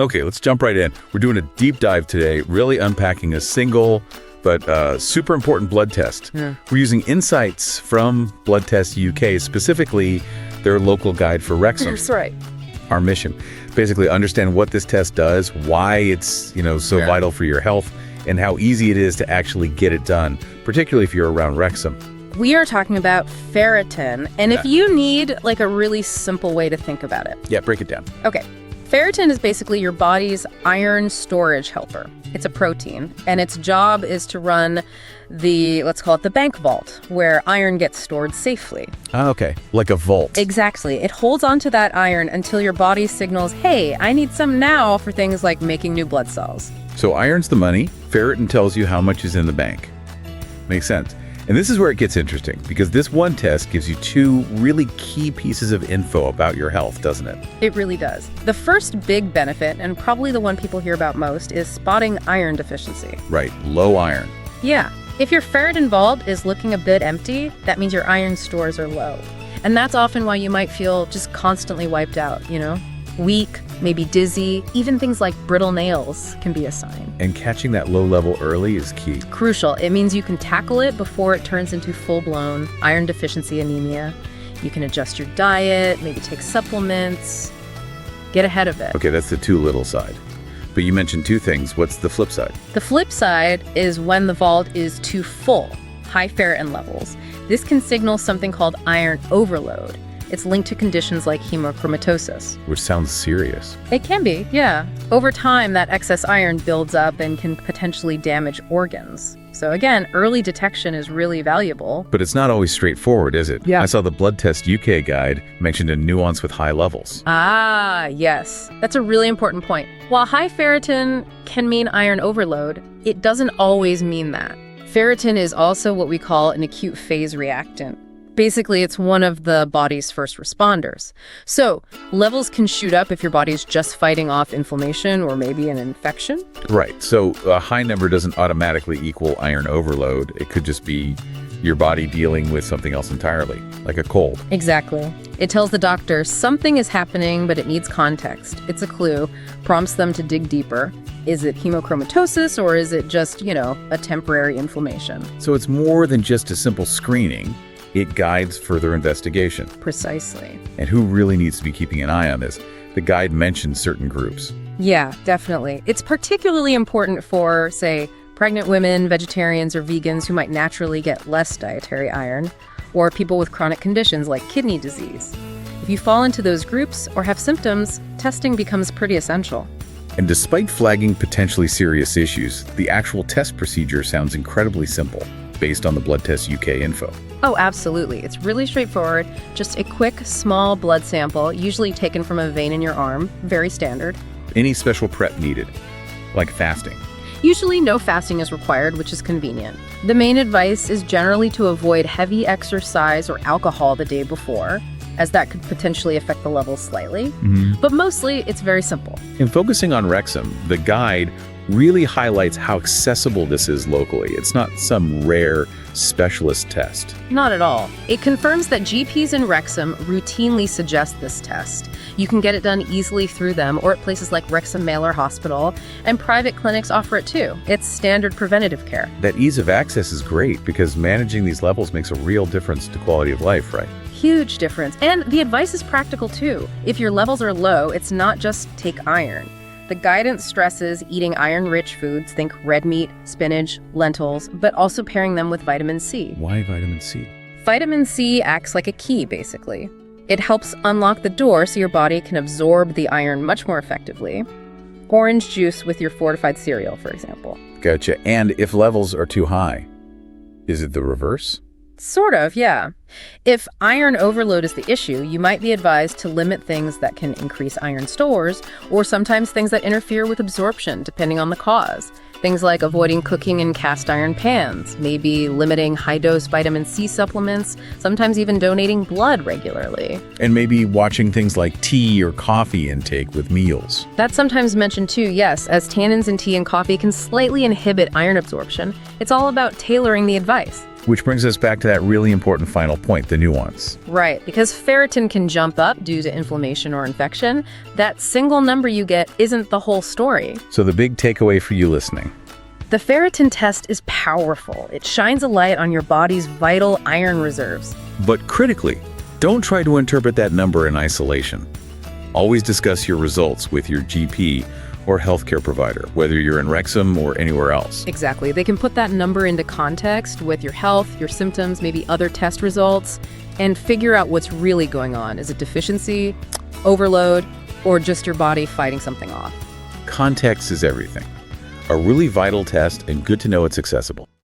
Okay, let's jump right in. We're doing a deep dive today, really unpacking a single but super important blood test. Yeah. We're using insights from Blood Test UK, specifically their local guide for Wrexham. That's right. Our mission, basically understand what this test does, why it's so vital for your health, and how easy it is to actually get it done, particularly if you're around Wrexham. We are talking about ferritin, and if you need like a really simple way to think about it. Yeah, break it down. Okay. Ferritin is basically your body's iron storage helper. It's a protein, and its job is to run let's call it the bank vault, where iron gets stored safely. Ah, okay, like a vault. Exactly. It holds onto that iron until your body signals, hey, I need some now for things like making new blood cells. So iron's the money, ferritin tells you how much is in the bank. Makes sense. And this is where it gets interesting, because this one test gives you two really key pieces of info about your health, doesn't it? It really does. The first big benefit, and probably the one people hear about most, is spotting iron deficiency. Right, low iron. Yeah. If your ferritin vault is looking a bit empty, that means your iron stores are low. And that's often why you might feel just constantly wiped out, Weak, maybe dizzy, even things like brittle nails can be a sign. And catching that low level early is key. Crucial. It means you can tackle it before it turns into full-blown iron deficiency anemia. You can adjust your diet, maybe take supplements, get ahead of it. Okay, that's the too little side. But you mentioned two things. What's the flip side? The flip side is when the vault is too full, high ferritin levels. This can signal something called iron overload. It's linked to conditions like hemochromatosis. Which sounds serious. It can be, yeah. Over time, that excess iron builds up and can potentially damage organs. So again, early detection is really valuable. But it's not always straightforward, is it? Yeah. I saw the Blood Test UK guide mentioned a nuance with high levels. Ah, yes. That's a really important point. While high ferritin can mean iron overload, it doesn't always mean that. Ferritin is also what we call an acute phase reactant. Basically, it's one of the body's first responders. So levels can shoot up if your body's just fighting off inflammation or maybe an infection. Right. So a high number doesn't automatically equal iron overload. It could just be your body dealing with something else entirely, like a cold. Exactly. It tells the doctor something is happening, but it needs context. It's a clue, prompts them to dig deeper. Is it hemochromatosis or is it just, a temporary inflammation? So it's more than just a simple screening. It guides further investigation. Precisely. And who really needs to be keeping an eye on this? The guide mentions certain groups. Yeah, definitely. It's particularly important for, say, pregnant women, vegetarians, or vegans who might naturally get less dietary iron, or people with chronic conditions like kidney disease. If you fall into those groups or have symptoms, testing becomes pretty essential. And despite flagging potentially serious issues, the actual test procedure sounds incredibly simple, based on the Blood Test UK info. Oh, absolutely. It's really straightforward. Just a quick, small blood sample, usually taken from a vein in your arm. Very standard. Any special prep needed, like fasting? Usually no fasting is required, which is convenient. The main advice is generally to avoid heavy exercise or alcohol the day before, as that could potentially affect the levels slightly. But mostly, it's very simple. In focusing on Wrexham, the guide really highlights how accessible this is locally. It's not some rare specialist test. Not at all. It confirms that GPs in Wrexham routinely suggest this test. You can get it done easily through them or at places like Wrexham Mailer Hospital, and private clinics offer it too. It's standard preventative care. That ease of access is great because managing these levels makes a real difference to quality of life, right? Huge difference. And the advice is practical too. If your levels are low, it's not just take iron. The guidance stresses eating iron-rich foods, think red meat, spinach, lentils, but also pairing them with vitamin C. Why vitamin C? Vitamin C acts like a key, basically. It helps unlock the door so your body can absorb the iron much more effectively. Orange juice with your fortified cereal, for example. Gotcha. And if levels are too high, is it the reverse? Sort of, yeah. If iron overload is the issue, you might be advised to limit things that can increase iron stores, or sometimes things that interfere with absorption, depending on the cause. Things like avoiding cooking in cast iron pans, maybe limiting high-dose vitamin C supplements, sometimes even donating blood regularly. And maybe watching things like tea or coffee intake with meals. That's sometimes mentioned too, yes, as tannins in tea and coffee can slightly inhibit iron absorption. It's all about tailoring the advice. Which brings us back to that really important final point, the nuance. Right, because ferritin can jump up due to inflammation or infection. That single number you get isn't the whole story. So the big takeaway for you listening. The ferritin test is powerful. It shines a light on your body's vital iron reserves. But critically, don't try to interpret that number in isolation. Always discuss your results with your GP or healthcare provider, whether you're in Wrexham or anywhere else. Exactly. They can put that number into context with your health, your symptoms, maybe other test results, and figure out what's really going on. Is it deficiency, overload, or just your body fighting something off? Context is everything. A really vital test, and good to know it's accessible.